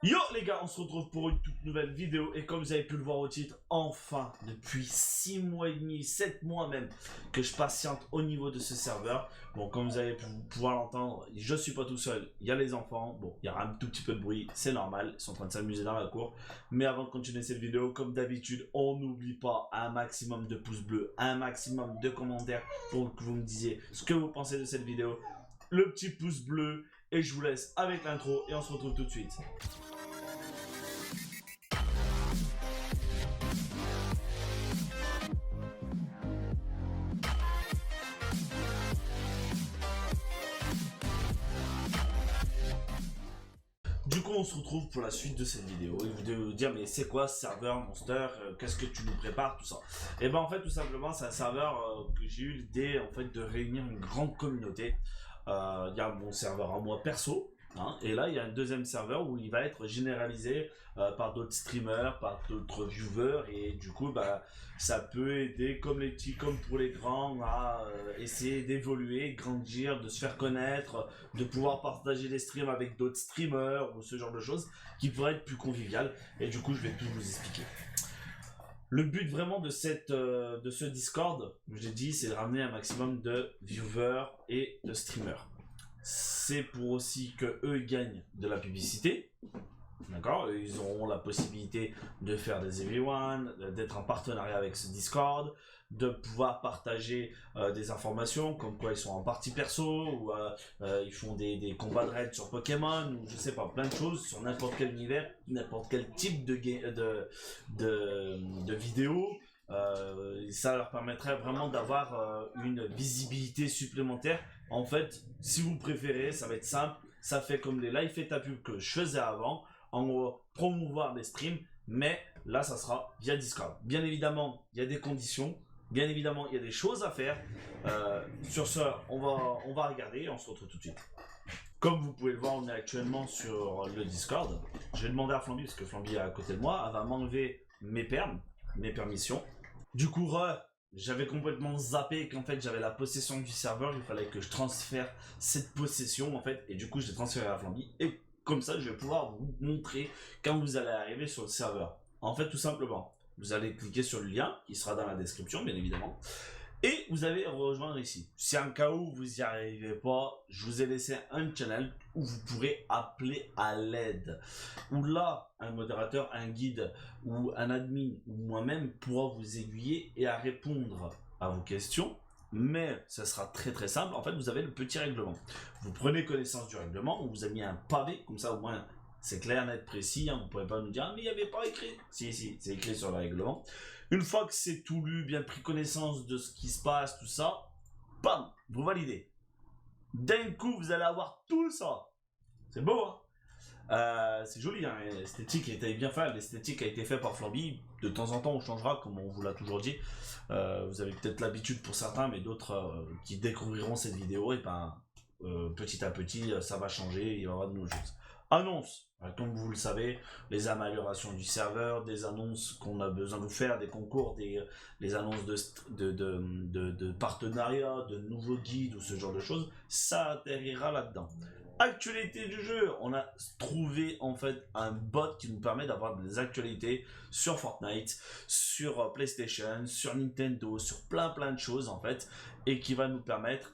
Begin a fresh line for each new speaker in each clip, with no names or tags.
Yo les gars, on se retrouve pour une toute nouvelle vidéo et comme vous avez pu le voir au titre, enfin, depuis 6 mois et demi, 7 mois même, que je patiente au niveau de ce serveur. Bon, comme vous allez pouvoir l'entendre, je suis pas tout seul, il y a les enfants, bon, il y aura un tout petit peu de bruit, c'est normal, ils sont en train de s'amuser dans la cour. Mais avant de continuer cette vidéo, comme d'habitude, on n'oublie pas un maximum de pouces bleus, un maximum de commentaires pour que vous me disiez ce que vous pensez de cette vidéo. Le petit pouce bleu et je vous laisse avec l'intro et on se retrouve tout de suite. Du coup, on se retrouve pour la suite de cette vidéo et vous devez vous dire, mais c'est quoi ce serveur Monster, qu'est-ce que tu nous prépares, tout ça. Et ben en fait, tout simplement, c'est un serveur que j'ai eu l'idée en fait de réunir une grande communauté. Il y a mon serveur à moi perso, hein, et là il y a un deuxième serveur où il va être généralisé par d'autres streamers, par d'autres viewers, et du coup, bah, ça peut aider comme les petits, comme pour les grands, à essayer d'évoluer, grandir, de se faire connaître, de pouvoir partager des streams avec d'autres streamers ou ce genre de choses qui pourraient être plus convivial. Et du coup, je vais tout vous expliquer. Le but vraiment de ce Discord, j'ai dit, c'est de ramener un maximum de viewers et de streamers. C'est pour aussi que eux gagnent de la publicité. D'accord, ils auront la possibilité de faire des everyone, d'être en partenariat avec ce Discord, de pouvoir partager des informations comme quoi ils sont en partie perso ou ils font des combats de raid sur Pokémon ou je sais pas, plein de choses sur n'importe quel univers, n'importe quel type de vidéo. Ça leur permettrait vraiment d'avoir une visibilité supplémentaire. En fait, si vous préférez, ça va être simple. Ça fait comme les live et ta pub que je faisais avant. En gros, promouvoir des streams, mais là, ça sera via Discord. Bien évidemment, il y a des conditions. Bien évidemment, il y a des choses à faire. Sur ce, on va regarder et on se retrouve tout de suite. Comme vous pouvez le voir, on est actuellement sur le Discord. Je vais demander à Flamby, parce que Flamby est à côté de moi, elle va m'enlever mes permissions. Du coup, j'avais complètement zappé qu'en fait j'avais la possession du serveur, il fallait que je transfère cette possession en fait, et du coup je l'ai transféré à Flamby, et comme ça je vais pouvoir vous montrer quand vous allez arriver sur le serveur. En fait, tout simplement, vous allez cliquer sur le lien qui sera dans la description, bien évidemment. Et vous allez rejoindre ici. Si en cas où vous n'y arrivez pas, je vous ai laissé un channel où vous pourrez appeler à l'aide. Où là, un modérateur, un guide ou un admin ou moi-même pourra vous aiguiller et à répondre à vos questions. Mais ça sera très très simple. En fait, vous avez le petit règlement. Vous prenez connaissance du règlement. On vous a mis un pavé, comme ça au moins c'est clair, net, précis. Hein. Vous ne pouvez pas nous dire, ah, mais il n'y avait pas écrit. Si, c'est écrit sur le règlement. Une fois que c'est tout lu, bien pris connaissance de ce qui se passe, tout ça, bam, vous validez. D'un coup, vous allez avoir tout ça. C'est beau, hein. C'est joli, hein. L'esthétique a été bien faite. L'esthétique a été faite par Flamby. De temps en temps, on changera, comme on vous l'a toujours dit. Vous avez peut-être l'habitude pour certains, mais d'autres qui découvriront cette vidéo, et ben, petit à petit, ça va changer. Il y aura de nouvelles choses. Annonce, comme vous le savez, les améliorations du serveur, des annonces qu'on a besoin de faire, des concours, les annonces de partenariats, de nouveaux guides ou ce genre de choses, ça atterrira là-dedans. Actualité du jeu, on a trouvé en fait un bot qui nous permet d'avoir des actualités sur Fortnite, sur PlayStation, sur Nintendo, sur plein de choses en fait, et qui va nous permettre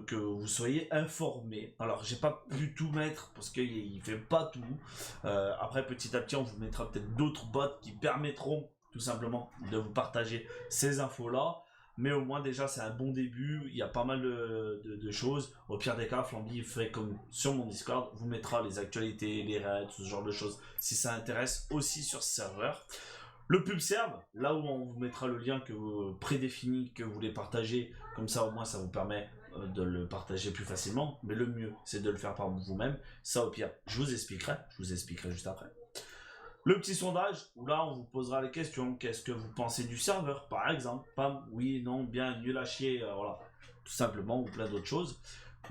que vous soyez informés. Alors j'ai pas pu tout mettre parce qu'il fait pas tout. Après petit à petit on vous mettra peut-être d'autres bots qui permettront tout simplement de vous partager ces infos là. Mais au moins déjà c'est un bon début, il y a pas mal de choses. Au pire des cas, Flamby fait comme sur mon Discord, vous mettra les actualités, les raids, ce genre de choses si ça intéresse aussi sur ce serveur. Le pub serve, là où on vous mettra le lien que vous prédéfini, que vous voulez partager, comme ça au moins ça vous permet de le partager plus facilement, mais le mieux c'est de le faire par vous-même. Ça au pire, je vous expliquerai juste après. Le petit sondage, où là on vous posera les questions. Qu'est-ce que vous pensez du serveur, par exemple? Pam, oui, non, bien, nul à chier, voilà. Tout simplement, ou plein d'autres choses.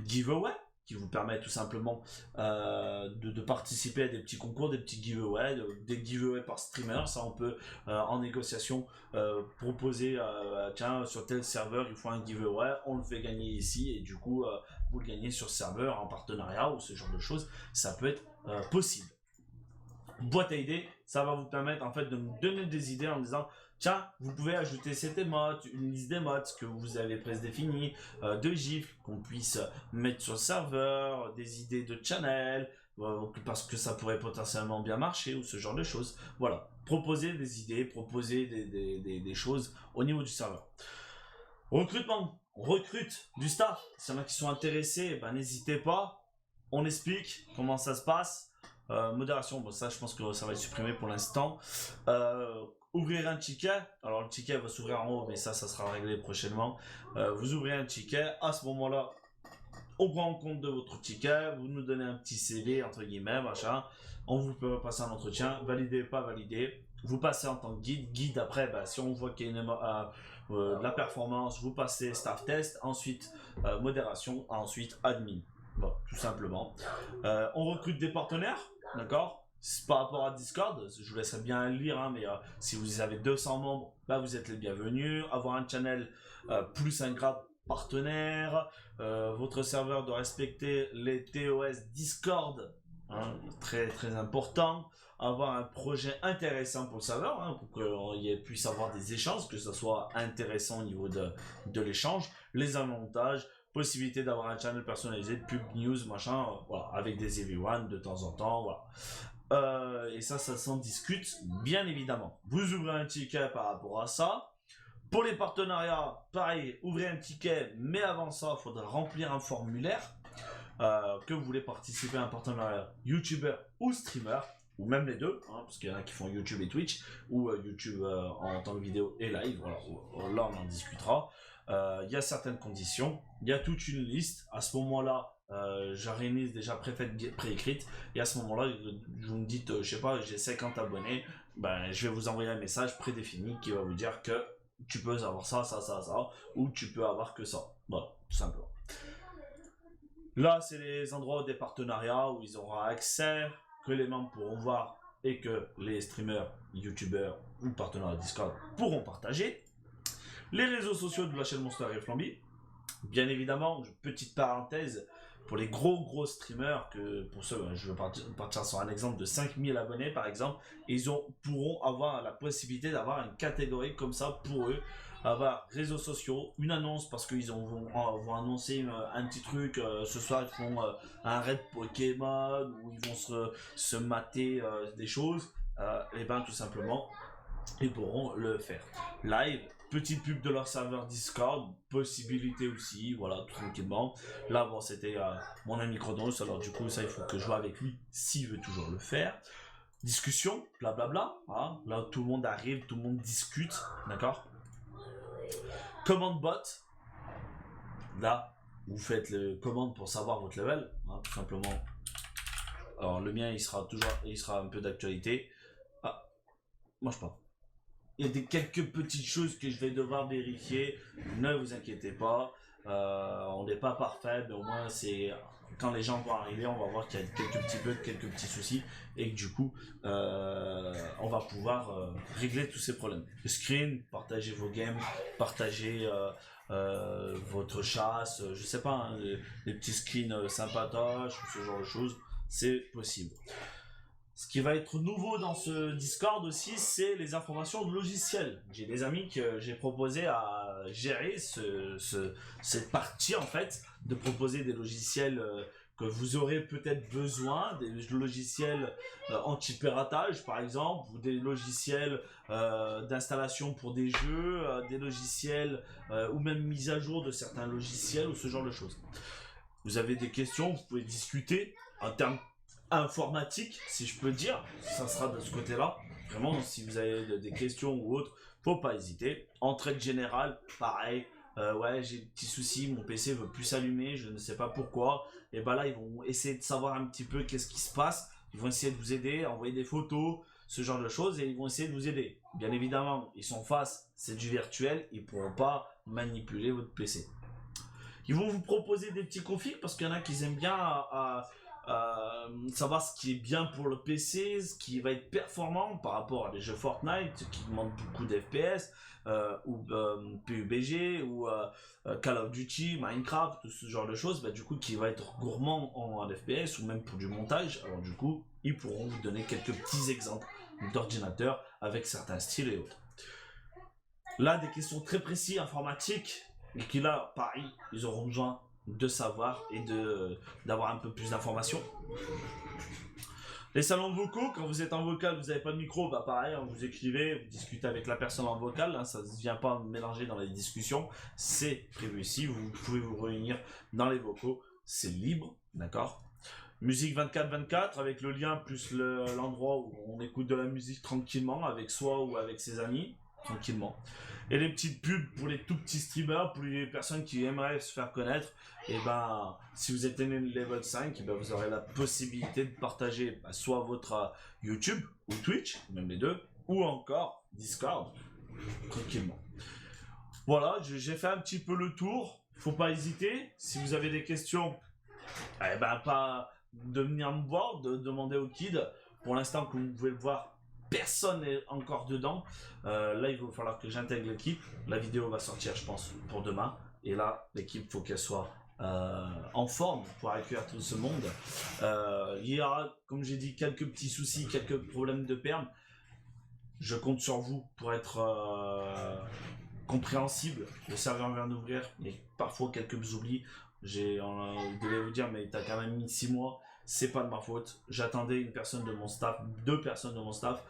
Giveaway, qui vous permet tout simplement de participer à des petits concours, des petits giveaways, des giveaways par streamer. Ça, on peut, en négociation, proposer, tiens, sur tel serveur, il faut un giveaway, on le fait gagner ici, et du coup, vous le gagnez sur ce serveur en partenariat ou ce genre de choses. Ça peut être possible. boîte à idées, ça va vous permettre en fait de nous donner des idées en disant tiens, vous pouvez ajouter cette émote, une liste d'émotes que vous avez prédéfinie, de gifs qu'on puisse mettre sur le serveur, des idées de channel, parce que ça pourrait potentiellement bien marcher ou ce genre de choses. Voilà, proposer des idées, proposer des choses au niveau du serveur. Recrutement, on recrute du staff. S'il y en a qui sont intéressés, ben, n'hésitez pas. On explique comment ça se passe. Modération, bon, ça je pense que ça va être supprimé pour l'instant. Ouvrir un ticket. Alors le ticket va s'ouvrir en haut, mais ça sera réglé prochainement. Vous ouvrez un ticket. À ce moment-là, on prend en compte de votre ticket. Vous nous donnez un petit CV, entre guillemets, machin. On vous peut passer un entretien. Validé, pas validé. Vous passez en tant que guide. Guide après, bah, si on voit qu'il y a de la performance, vous passez staff test. Ensuite, modération. Ensuite, admin. Bon, tout simplement. On recrute des partenaires. D'accord? Par rapport à Discord, je vous laisserai bien lire, hein, mais si vous avez 200 membres, bah, vous êtes les bienvenus. Avoir un channel plus un grade partenaire. Votre serveur doit respecter les TOS Discord, hein, très très important. Avoir un projet intéressant pour le serveur, hein, pour qu'il puisse avoir des échanges, que ce soit intéressant au niveau de l'échange, les avantages, possibilité d'avoir un channel personnalisé, pub, news, machin, voilà, avec des everyone de temps en temps, voilà. Et ça s'en discute, bien évidemment. Vous ouvrez un ticket par rapport à ça. Pour les partenariats, pareil, ouvrez un ticket, mais avant ça, il faudra remplir un formulaire que vous voulez participer à un partenariat YouTuber ou streamer, ou même les deux, hein, parce qu'il y en a qui font YouTube et Twitch, ou YouTube en tant que vidéo et live, voilà, là on en discutera. Il y a certaines conditions, il y a toute une liste. À ce moment-là, j'ai une liste déjà préécrite, et à ce moment-là, vous me dites, je sais pas, j'ai 50 abonnés, ben, je vais vous envoyer un message prédéfini qui va vous dire que tu peux avoir ça, ou tu peux avoir que ça. Voilà, tout simplement. Là, c'est les endroits des partenariats où ils auront accès, que les membres pourront voir et que les streamers, youtubeurs ou partenaires Discord pourront partager. Les réseaux sociaux de la chaîne Monster et Flamby. Bien évidemment, petite parenthèse, pour les gros streamers, que pour ceux, je vais partir sur un exemple de 5000 abonnés par exemple, pourront avoir la possibilité d'avoir une catégorie comme ça pour eux, avoir réseaux sociaux, une annonce parce qu'ils vont annoncer un petit truc, ce soir ils font un raid Pokémon, ou ils vont se mater des choses, et ben tout simplement, ils pourront le faire. Live, petite pub de leur serveur Discord, possibilité aussi, voilà, tout tranquillement. Là, bon, c'était mon ami Chronos, alors du coup, ça, il faut que je joue avec lui s'il veut toujours le faire. Discussion, blablabla, hein. Là, tout le monde arrive, tout le monde discute, d'accord. Commande bot, là, vous faites le commande pour savoir votre level, hein, tout simplement. Alors, le mien, il sera un peu d'actualité. Ah, mange pas. Il y a quelques petites choses que je vais devoir vérifier. Ne vous inquiétez pas. On n'est pas parfait, mais au moins c'est quand les gens vont arriver, on va voir qu'il y a quelques petits bugs, quelques petits soucis, et que du coup, on va pouvoir régler tous ces problèmes. Le screen, partagez vos games, partagez votre chasse, je sais pas, hein, les petits screens sympatoches, ce genre de choses, c'est possible. Ce qui va être nouveau dans ce Discord aussi, c'est les informations de logiciels. J'ai des amis que j'ai proposé à gérer cette partie en fait, de proposer des logiciels que vous aurez peut-être besoin, des logiciels anti-piratage par exemple, ou des logiciels d'installation pour des jeux, des logiciels ou même mise à jour de certains logiciels ou ce genre de choses. Vous avez des questions, vous pouvez discuter en termes informatique, si je peux dire, ça sera de ce côté-là. Vraiment, si vous avez des questions ou autres, faut pas hésiter. Entraide générale, pareil. Ouais, j'ai des petits soucis, mon PC veut plus s'allumer, je ne sais pas pourquoi. Et ben là, ils vont essayer de savoir un petit peu qu'est-ce qui se passe. Ils vont essayer de vous aider, envoyer des photos, ce genre de choses, et ils vont essayer de vous aider. Bien évidemment, ils sont face, c'est du virtuel, ils pourront pas manipuler votre PC. Ils vont vous proposer des petits configs parce qu'il y en a qui aiment bien savoir ce qui est bien pour le PC, ce qui va être performant par rapport à des jeux Fortnite qui demandent beaucoup d'FPS, ou PUBG, ou Call of Duty, Minecraft, tout ce genre de choses, bah, du coup qui va être gourmand en FPS ou même pour du montage. Alors du coup, ils pourront vous donner quelques petits exemples d'ordinateurs avec certains styles et autres. Là, des questions très précises informatiques, et qui là, pareil, ils auront besoin de savoir et d'avoir un peu plus d'informations. Les salons vocaux, quand vous êtes en vocal, vous n'avez pas de micro, bah pareil, vous écrivez, vous discutez avec la personne en vocal, ça ne vient pas mélanger dans les discussions, c'est prévu ici, vous pouvez vous réunir dans les vocaux, c'est libre, d'accord. Musique 24/24 avec le lien plus l'endroit où on écoute de la musique tranquillement avec soi ou avec ses amis, tranquillement. Et les petites pubs pour les tout petits streamers, pour les personnes qui aimeraient se faire connaître, et ben si vous êtes né level 5, et ben, vous aurez la possibilité de partager soit votre YouTube ou Twitch, même les deux, ou encore Discord, tranquillement. Voilà, j'ai fait un petit peu le tour, faut pas hésiter, si vous avez des questions, eh ben pas de venir me voir, de demander au kid. Pour l'instant, comme vous pouvez le voir, personne n'est encore dedans. Là, il va falloir que j'intègre l'équipe. La vidéo va sortir, je pense, pour demain. Et là, l'équipe, il faut qu'elle soit en forme pour accueillir tout ce monde. Il y aura, comme j'ai dit, quelques petits soucis, quelques problèmes de perm. Je compte sur vous pour être compréhensible. Le serveur vient d'ouvrir, mais parfois quelques oublis. Je devais vous dire, mais t'as quand même mis 6 mois. C'est pas de ma faute. J'attendais une personne de mon staff, 2 personnes de mon staff,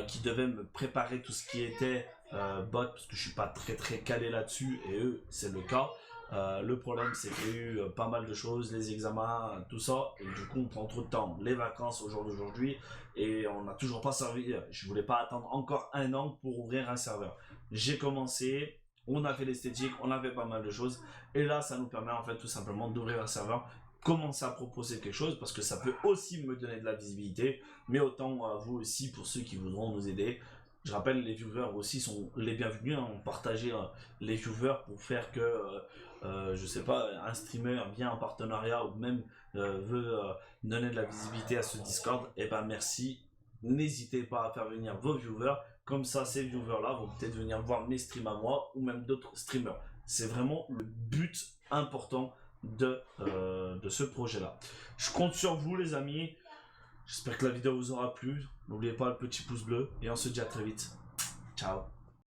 qui devaient me préparer tout ce qui était bot, parce que je suis pas très calé là-dessus, et eux, c'est le cas. Le problème, c'est qu'il y a eu pas mal de choses, les examens, tout ça, et du coup, on prend trop de temps. Les vacances au jour d'aujourd'hui, et on n'a toujours pas servi. Je voulais pas attendre encore 1 an pour ouvrir un serveur. J'ai commencé, on a fait l'esthétique, on a fait pas mal de choses, et là, ça nous permet en fait tout simplement d'ouvrir un serveur, commencer à proposer quelque chose, parce que ça peut aussi me donner de la visibilité, mais autant vous aussi, pour ceux qui voudront nous aider. Je rappelle, les viewers aussi sont les bienvenus, on partageait les viewers pour faire que, je sais pas, un streamer vient en partenariat ou même veut donner de la visibilité à ce Discord, et ben merci, n'hésitez pas à faire venir vos viewers, comme ça ces viewers là vont peut-être venir voir mes streams à moi ou même d'autres streamers. C'est vraiment le but important de ce projet là. Je compte sur vous les amis, j'espère que la vidéo vous aura plu, n'oubliez pas le petit pouce bleu et on se dit à très vite, ciao.